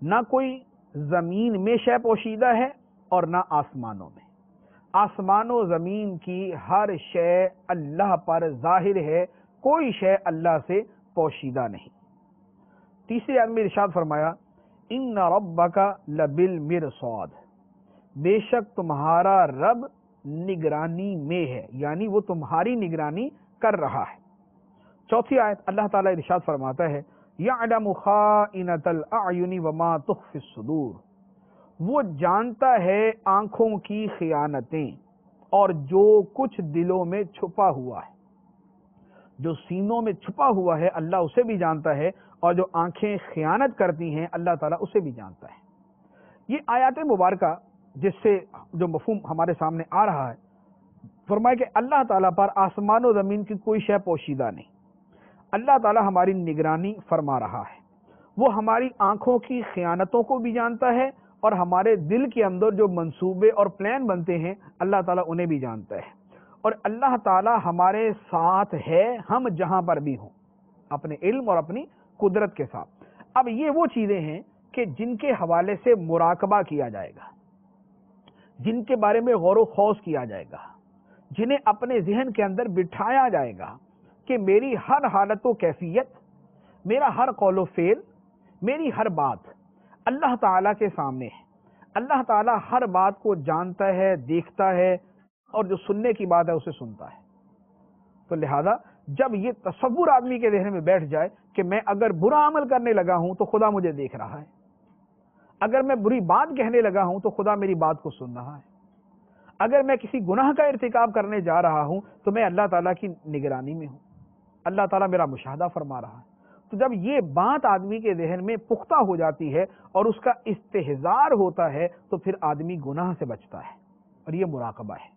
نہ کوئی زمین میں شے پوشیدہ ہے اور نہ آسمانوں میں۔ آسمان و زمین کی ہر شے اللہ پر ظاہر ہے، کوئی شے اللہ سے پوشیدہ نہیں۔ تیسری آیت میں ارشاد فرمایا ان ربک لبالمرصاد، بے شک تمہارا رب نگرانی میں ہے، یعنی وہ تمہاری نگرانی کر رہا ہے۔ چوتھی آیت اللہ تعالیٰ ارشاد فرماتا ہے یعلم خائنۃ الاعین وما تخفی الصدور، وہ جانتا ہے آنکھوں کی خیانتیں اور جو کچھ دلوں میں چھپا ہوا ہے، جو سینوں میں چھپا ہوا ہے اللہ اسے بھی جانتا ہے، اور جو آنکھیں خیانت کرتی ہیں اللہ تعالیٰ اسے بھی جانتا ہے۔ یہ آیات مبارکہ جس سے جو مفہوم ہمارے سامنے آ رہا ہے، فرمایا کہ اللہ تعالیٰ پر آسمان و زمین کی کوئی شے پوشیدہ نہیں، اللہ تعالیٰ ہماری نگرانی فرما رہا ہے، وہ ہماری آنکھوں کی خیانتوں کو بھی جانتا ہے، اور ہمارے دل کے اندر جو منصوبے اور پلان بنتے ہیں اللہ تعالیٰ انہیں بھی جانتا ہے، اور اللہ تعالیٰ ہمارے ساتھ ہے ہم جہاں پر بھی ہوں، اپنے علم اور اپنی قدرت کے ساتھ۔ اب یہ وہ چیزیں ہیں کہ جن کے حوالے سے مراقبہ کیا جائے گا، جن کے بارے میں غور و خوض کیا جائے گا، جنہیں اپنے ذہن کے اندر بٹھایا جائے گا کہ میری ہر حالت و کیفیت، میرا ہر قول و فعل، میری ہر بات اللہ تعالیٰ کے سامنے ہے، اللہ تعالیٰ ہر بات کو جانتا ہے، دیکھتا ہے، اور جو سننے کی بات ہے اسے سنتا ہے۔ تو لہذا جب یہ تصور آدمی کے ذہن میں بیٹھ جائے کہ میں اگر برا عمل کرنے لگا ہوں تو خدا مجھے دیکھ رہا ہے، اگر میں بری بات کہنے لگا ہوں تو خدا میری بات کو سن رہا ہے، اگر میں کسی گناہ کا ارتکاب کرنے جا رہا ہوں تو میں اللہ تعالیٰ کی نگرانی میں ہوں، اللہ تعالیٰ میرا مشاہدہ فرما رہا ہے۔ تو جب یہ بات آدمی کے ذہن میں پختہ ہو جاتی ہے اور اس کا استحضار ہوتا ہے تو پھر آدمی گناہ سے بچتا ہے، اور یہ مراقبہ ہے۔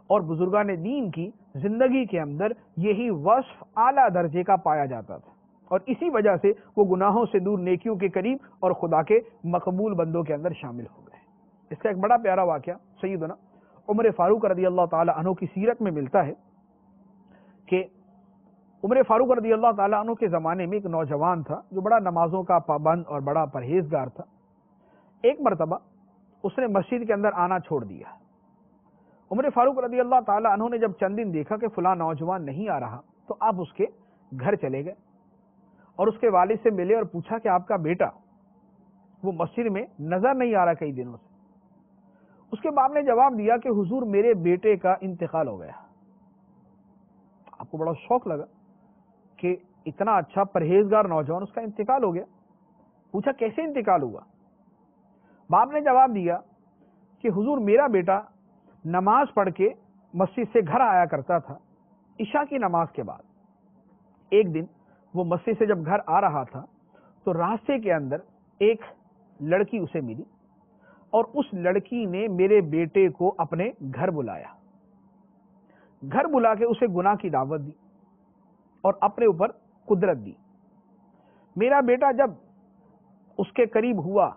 اور بزرگان دین کی زندگی کے اندر یہی وصف اعلیٰ درجے کا پایا جاتا تھا، اور اسی وجہ سے وہ گناہوں سے دور نیکیوں کے قریب اور خدا کے مقبول بندوں کے اندر شامل ہو گئے۔ اس کا ایک بڑا پیارا واقعہ سیدنا عمر فاروق رضی اللہ تعالی عنہ کی سیرت میں ملتا ہے کہ عمر فاروق رضی اللہ تعالیٰ عنہ کے زمانے میں ایک نوجوان تھا جو بڑا نمازوں کا پابند اور بڑا پرہیزگار تھا۔ ایک مرتبہ اس نے مسجد کے اندر آنا چھوڑ دیا۔ عمر فاروق رضی اللہ تعالیٰ عنہ نے جب چند دن دیکھا کہ فلاں نوجوان نہیں آ رہا تو آپ اس کے گھر چلے گئے اور اس کے والد سے ملے اور پوچھا کہ آپ کا بیٹا وہ مسجد میں نظر نہیں آ رہا کئی دنوں سے۔ اس کے باپ نے جواب دیا کہ حضور میرے بیٹے کا انتقال ہو گیا۔ آپ کو بڑا شوق لگا کہ اتنا اچھا پرہیزگار نوجوان اس کا انتقال ہو گیا۔ پوچھا کیسے انتقال ہوا؟ باپ نے جواب دیا کہ حضور میرا بیٹا نماز پڑھ کے مسجد سے گھر آیا کرتا تھا عشاء کی نماز کے بعد۔ ایک دن وہ مسجد سے جب گھر آ رہا تھا تو راستے کے اندر ایک لڑکی اسے ملی اور اس لڑکی نے میرے بیٹے کو اپنے گھر بلایا، گھر بلا کے اسے گناہ کی دعوت دی اور اپنے اوپر قدرت دی۔ میرا بیٹا جب اس کے قریب ہوا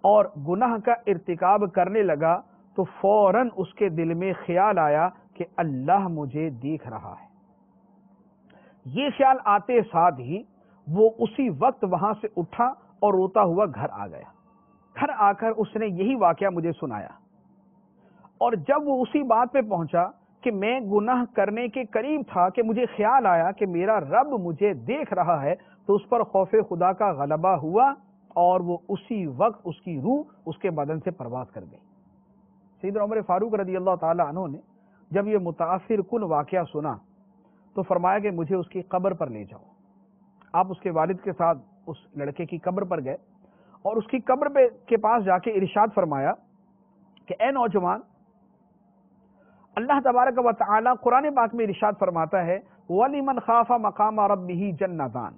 اور گناہ کا ارتکاب کرنے لگا تو فوراً اس کے دل میں خیال آیا کہ اللہ مجھے دیکھ رہا ہے۔ یہ خیال آتے ساتھ ہی وہ اسی وقت وہاں سے اٹھا اور روتا ہوا گھر آ گیا۔ گھر آ کر اس نے یہی واقعہ مجھے سنایا، اور جب وہ اسی بات پہ پہنچا کہ میں گناہ کرنے کے قریب تھا کہ مجھے خیال آیا کہ میرا رب مجھے دیکھ رہا ہے، تو اس پر خوف خدا کا غلبہ ہوا اور وہ اسی وقت اس کی روح اس کے بدن سے پرواز کر گئی۔ سیدنا عمر فاروق رضی اللہ تعالی عنہ نے جب یہ متاثر کن واقعہ سنا تو فرمایا کہ مجھے اس کی قبر پر لے جاؤ۔ آپ اس کے والد کے ساتھ اس لڑکے کی قبر پر گئے اور اس کی قبر کے پاس جا کے ارشاد فرمایا کہ اے نوجوان، اللہ تبارک و تعالی قرآن پاک میں ارشاد فرماتا ہے وَلِمَنْ خَافَ مَقَامَ رَبِّهِ جَنَّتَانِ،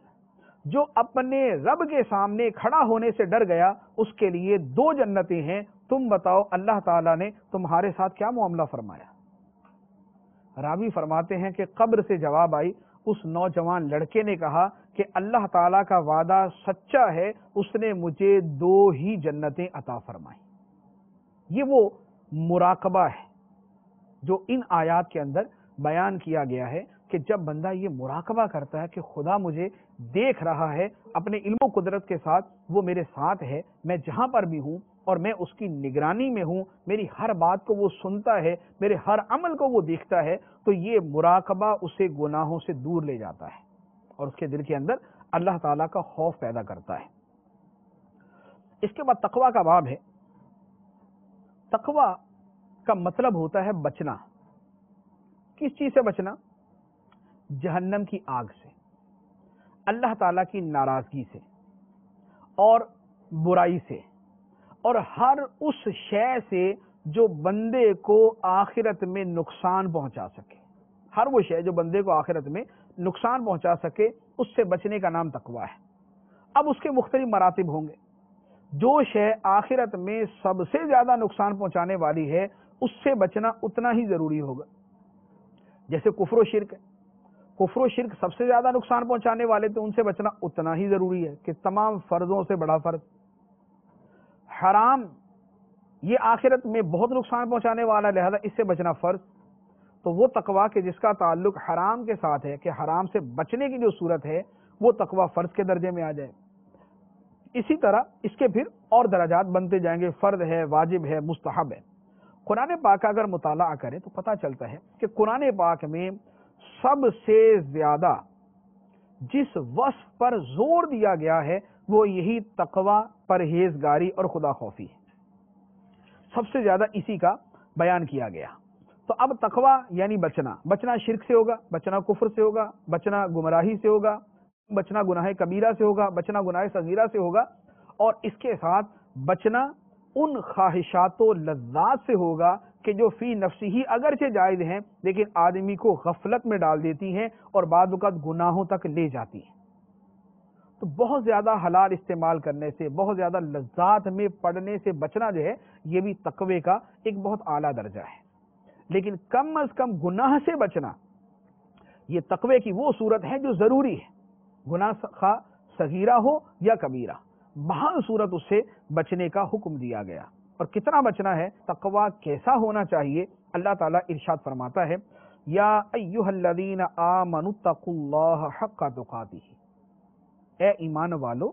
جو اپنے رب کے سامنے کھڑا ہونے سے ڈر گیا اس کے لیے دو جنتیں ہیں۔ تم بتاؤ اللہ تعالیٰ نے تمہارے ساتھ کیا معاملہ فرمایا؟ راوی فرماتے ہیں کہ قبر سے جواب آئی، اس نوجوان لڑکے نے کہا کہ اللہ تعالیٰ کا وعدہ سچا ہے، اس نے مجھے دو ہی جنتیں عطا فرمائیں۔ یہ وہ مراقبہ ہے جو ان آیات کے اندر بیان کیا گیا ہے کہ جب بندہ یہ مراقبہ کرتا ہے کہ خدا مجھے دیکھ رہا ہے، اپنے علم و قدرت کے ساتھ وہ میرے ساتھ ہے، میں جہاں پر بھی ہوں اور میں اس کی نگرانی میں ہوں، میری ہر بات کو وہ سنتا ہے، میرے ہر عمل کو وہ دیکھتا ہے، تو یہ مراقبہ اسے گناہوں سے دور لے جاتا ہے اور اس کے دل کے اندر اللہ تعالیٰ کا خوف پیدا کرتا ہے۔ اس کے بعد تقویٰ کا باب ہے۔ تقویٰ کا مطلب ہوتا ہے بچنا۔ کس چیز سے بچنا؟ جہنم کی آگ سے، اللہ تعالیٰ کی ناراضگی سے اور برائی سے، اور ہر اس شے سے جو بندے کو آخرت میں نقصان پہنچا سکے۔ ہر وہ شے جو بندے کو آخرت میں نقصان پہنچا سکے، اس سے بچنے کا نام تقویٰ ہے۔ اب اس کے مختلف مراتب ہوں گے۔ جو شے آخرت میں سب سے زیادہ نقصان پہنچانے والی ہے اس سے بچنا اتنا ہی ضروری ہوگا۔ جیسے کفر و شرک ہے، کفر و شرک سب سے زیادہ نقصان پہنچانے والے، تو ان سے بچنا اتنا ہی ضروری ہے کہ تمام فرضوں سے بڑا فرض۔ حرام یہ آخرت میں بہت نقصان پہنچانے والا، لہذا اس سے بچنا فرض۔ تو وہ تقویٰ کہ جس کا تعلق حرام کے ساتھ ہے، کہ حرام سے بچنے کی جو صورت ہے وہ تقویٰ فرض کے درجے میں آ جائے۔ اسی طرح اس کے پھر اور درجات بنتے جائیں گے، فرض ہے، واجب ہے، مستحب ہے۔ قرآن پاک کا اگر مطالعہ کریں تو پتہ چلتا ہے کہ قرآن پاک میں سب سے زیادہ جس وصف پر زور دیا گیا ہے وہ یہی تقویٰ، پرہیزگاری اور خدا خوفی ہے۔ سب سے زیادہ اسی کا بیان کیا گیا۔ تو اب تقویٰ یعنی بچنا، بچنا شرک سے ہوگا، بچنا کفر سے ہوگا، بچنا گمراہی سے ہوگا، بچنا گناہ کبیرہ سے ہوگا، بچنا گناہ صغیرہ سے ہوگا، اور اس کے ساتھ بچنا ان خواہشات و لذات سے ہوگا کہ جو فی نفسی ہی اگرچہ جائز ہیں لیکن آدمی کو غفلت میں ڈال دیتی ہیں اور بعض اوقات گناہوں تک لے جاتی ہیں۔ تو بہت زیادہ حلال استعمال کرنے سے، بہت زیادہ لذات میں پڑنے سے بچنا جو ہے یہ بھی تقوی کا ایک بہت اعلیٰ درجہ ہے۔ لیکن کم از کم گناہ سے بچنا یہ تقوی کی وہ صورت ہے جو ضروری ہے، گناہ خواہ صغیرہ ہو یا کبیرہ، بہر صورت اس سے بچنے کا حکم دیا گیا۔ اور کتنا بچنا ہے، تقوی کیسا ہونا چاہیے، اللہ تعالیٰ ارشاد فرماتا ہے یا ایھا الذین آمنوا اتقوا اللہ حق تقاتہ، اے ایمان والو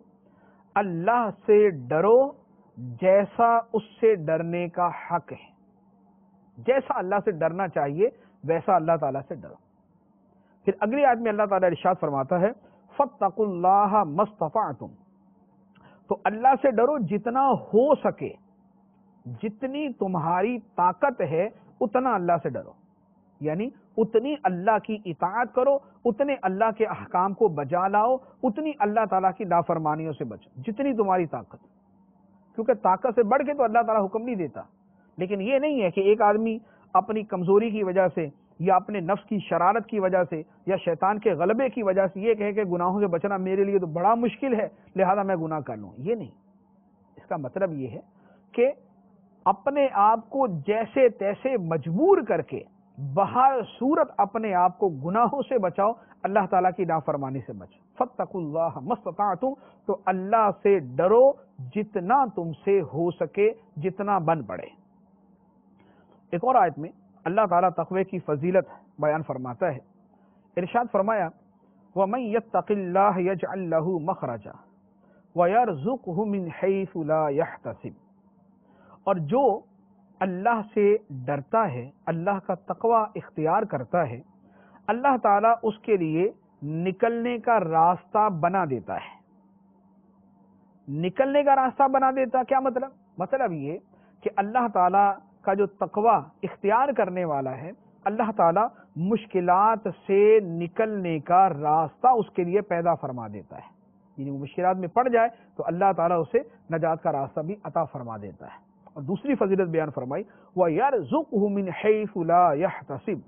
اللہ سے ڈرو جیسا اس سے ڈرنے کا حق ہے، جیسا اللہ سے ڈرنا چاہیے ویسا اللہ تعالیٰ سے ڈرو۔ پھر اگلی آیت میں اللہ تعالیٰ ارشاد فرماتا ہے فاتقوا اللہ ما استطعتم، تو اللہ سے ڈرو جتنا ہو سکے، جتنی تمہاری طاقت ہے اتنا اللہ سے ڈرو، یعنی اتنی اللہ کی اطاعت کرو، اتنے اللہ کے احکام کو بجا لاؤ، اتنی اللہ تعالیٰ کی نافرمانیوں سے بچو جتنی تمہاری طاقت، کیونکہ طاقت سے بڑھ کے تو اللہ تعالیٰ حکم نہیں دیتا۔ لیکن یہ نہیں ہے کہ ایک آدمی اپنی کمزوری کی وجہ سے یا اپنے نفس کی شرارت کی وجہ سے یا شیطان کے غلبے کی وجہ سے یہ کہے کہ گناہوں سے بچنا میرے لیے تو بڑا مشکل ہے لہذا میں گناہ کر لوں، یہ نہیں۔ اس کا مطلب یہ ہے کہ اپنے آپ کو جیسے تیسے مجبور کر کے بہر صورت اپنے آپ کو گناہوں سے بچاؤ، اللہ تعالیٰ کی نافرمانی سے بچو۔ فاتقوا اللہ ما استطعتم، تو اللہ سے ڈرو جتنا تم سے ہو سکے، جتنا بن پڑے۔ ایک اور آیت میں اللہ تعالیٰ تقوی کی فضیلت بیان فرماتا ہے، ارشاد فرمایا وَمَن يَتَّقِ اللَّهَ يَجْعَل لَّهُ مَخْرَجًا وَيَرْزُقْهُ مِنْ حَيْثُ لَا يَحْتَسِبُ، اور جو اللہ سے ڈرتا ہے، اللہ کا تقوی اختیار کرتا ہے، اللہ تعالیٰ اس کے لیے نکلنے کا راستہ بنا دیتا ہے۔ نکلنے کا راستہ بنا دیتا کیا مطلب؟ مطلب یہ کہ اللہ تعالیٰ کا جو تقوی اختیار کرنے والا ہے، اللہ تعالیٰ مشکلات سے نکلنے کا راستہ اس کے لیے پیدا فرما دیتا ہے، یعنی وہ مشکلات میں پڑ جائے تو اللہ تعالیٰ اسے نجات کا راستہ بھی عطا فرما دیتا ہے۔ اور دوسری فضیلت بیان فرمائی وَيَرْزُقْهُ مِنْ حَيْثُ لَا يَحْتَسِبُ،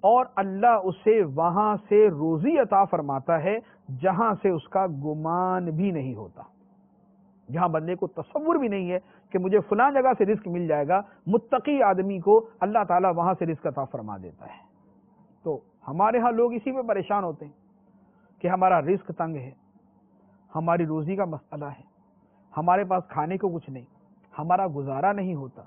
اور اللہ اسے وہاں سے روزی عطا فرماتا ہے جہاں سے اس کا گمان بھی نہیں ہوتا، جہاں بندے کو تصور بھی نہیں ہے کہ مجھے فلاں جگہ سے رزق مل جائے گا، متقی آدمی کو اللہ تعالیٰ وہاں سے رزق عطا فرما دیتا ہے۔ تو ہمارے ہاں لوگ اسی پہ پریشان ہوتے ہیں کہ ہمارا رزق تنگ ہے، ہماری روزی کا مسئلہ ہے، ہمارے پاس کھانے کو کچھ نہیں، ہمارا گزارا نہیں ہوتا۔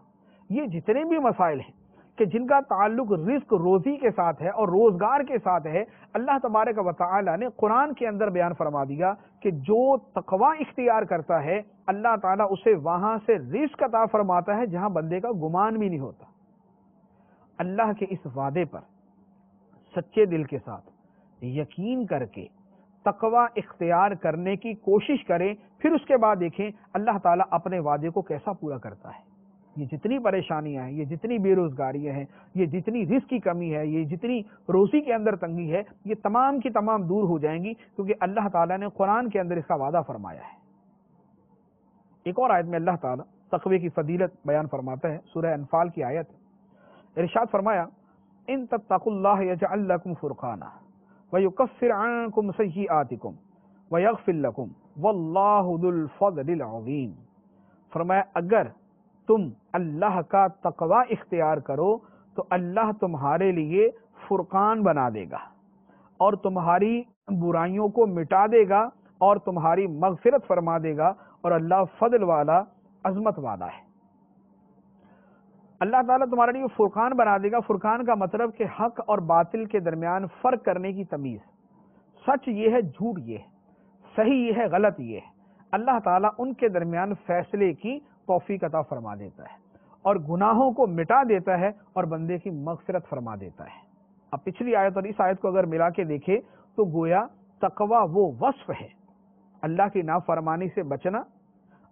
یہ جتنے بھی مسائل ہیں کہ جن کا تعلق رزق روزی کے ساتھ ہے اور روزگار کے ساتھ ہے، اللہ تبارک و تعالی نے قرآن کے اندر بیان فرما دیا کہ جو تقوی اختیار کرتا ہے اللہ تعالیٰ اسے وہاں سے رزق عطا فرماتا ہے جہاں بندے کا گمان بھی نہیں ہوتا۔ اللہ کے اس وعدے پر سچے دل کے ساتھ یقین کر کے تقوی اختیار کرنے کی کوشش کریں، پھر اس کے بعد دیکھیں اللہ تعالیٰ اپنے وعدے کو کیسا پورا کرتا ہے۔ یہ جتنی پریشانیاں ہیں، یہ جتنی بے روزگاریاں ہیں، یہ جتنی رزق کی کمی ہے، یہ جتنی روزی کے اندر تنگی ہے، یہ تمام کی تمام دور ہو جائیں گی، کیونکہ اللہ تعالیٰ نے قرآن کے اندر اس کا وعدہ فرمایا ہے۔ ایک اور آیت میں اللہ تعالیٰ تقوی کی فضیلت بیان فرماتا ہے، سورہ انفال کی آیت، ارشاد فرمایا ان تتقوا اللہ یجعل لکم فرقانا ویکفر عنکم سیئاتکم ویغفر لکم واللہ ذو الفضل العظیم۔ فرمایا اگر تم اللہ کا تقوی اختیار کرو تو اللہ تمہارے لیے فرقان بنا دے گا اور تمہاری برائیوں کو مٹا دے گا اور تمہاری مغفرت فرما دے گا، اور اللہ فضل والا، عظمت والا ہے۔ اللہ تعالیٰ تمہارے لیے فرقان بنا دے گا۔ فرقان کا مطلب کہ حق اور باطل کے درمیان فرق کرنے کی تمیز، سچ یہ ہے، جھوٹ یہ ہے، صحیح یہ ہے، غلط یہ ہے۔ اللہ تعالیٰ ان کے درمیان فیصلے کی توفیق عطا فرما دیتا ہے اور گناہوں کو مٹا دیتا ہے اور بندے کی مغفرت فرما دیتا ہے۔ اب پچھلی آیت اور اس آیت کو اگر ملا کے دیکھیں تو گویا تقوی وہ وصف ہے، اللہ کی نافرمانی سے بچنا،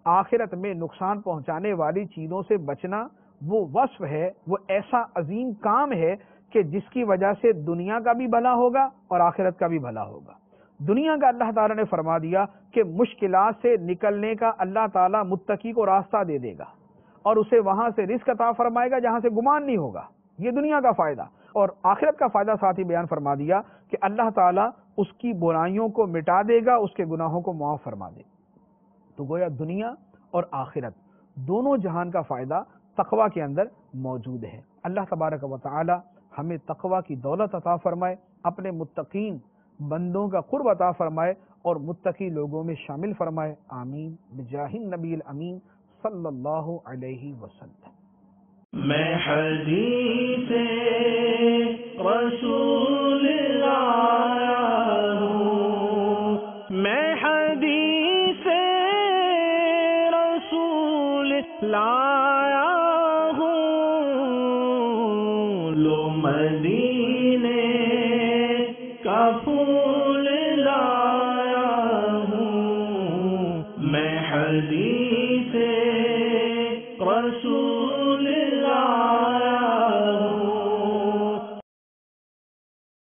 آخرت میں نقصان پہنچانے والی چیزوں سے بچنا، وہ وصف ہے، وہ ایسا عظیم کام ہے کہ جس کی وجہ سے دنیا کا بھی بھلا ہوگا اور آخرت کا بھی بھلا ہوگا۔ دنیا کا اللہ تعالیٰ نے فرما دیا کہ مشکلات سے نکلنے کا اللہ تعالیٰ متقی کو راستہ دے دے گا، اور اسے وہاں سے رزق عطا فرمائے گا جہاں سے گمان نہیں ہوگا. یہ دنیا کا فائدہ. اور آخرت کا فائدہ ساتھ ہی بیان فرما دیا کہ اللہ تعالیٰ اس کی برائیوں کو مٹا دے گا, اس کے گناہوں کو معاف فرما دے گا. تو گویا دنیا اور آخرت دونوں جہان کا فائدہ تقوی کے اندر موجود ہے. اللہ تبارک و تعالی ہمیں تقوی کی دولت عطا فرمائے, اپنے متقین بندوں کا قرب عطا فرمائے اور متقی لوگوں میں شامل فرمائے. آمین بجاہ النبی الامین صلی اللہ علیہ وسلم. میں حدیث رسول لایا ہوں, میں حدیث رسول لایا ہوں, لو مدینے کا پھول لایا ہوں, میں حدیث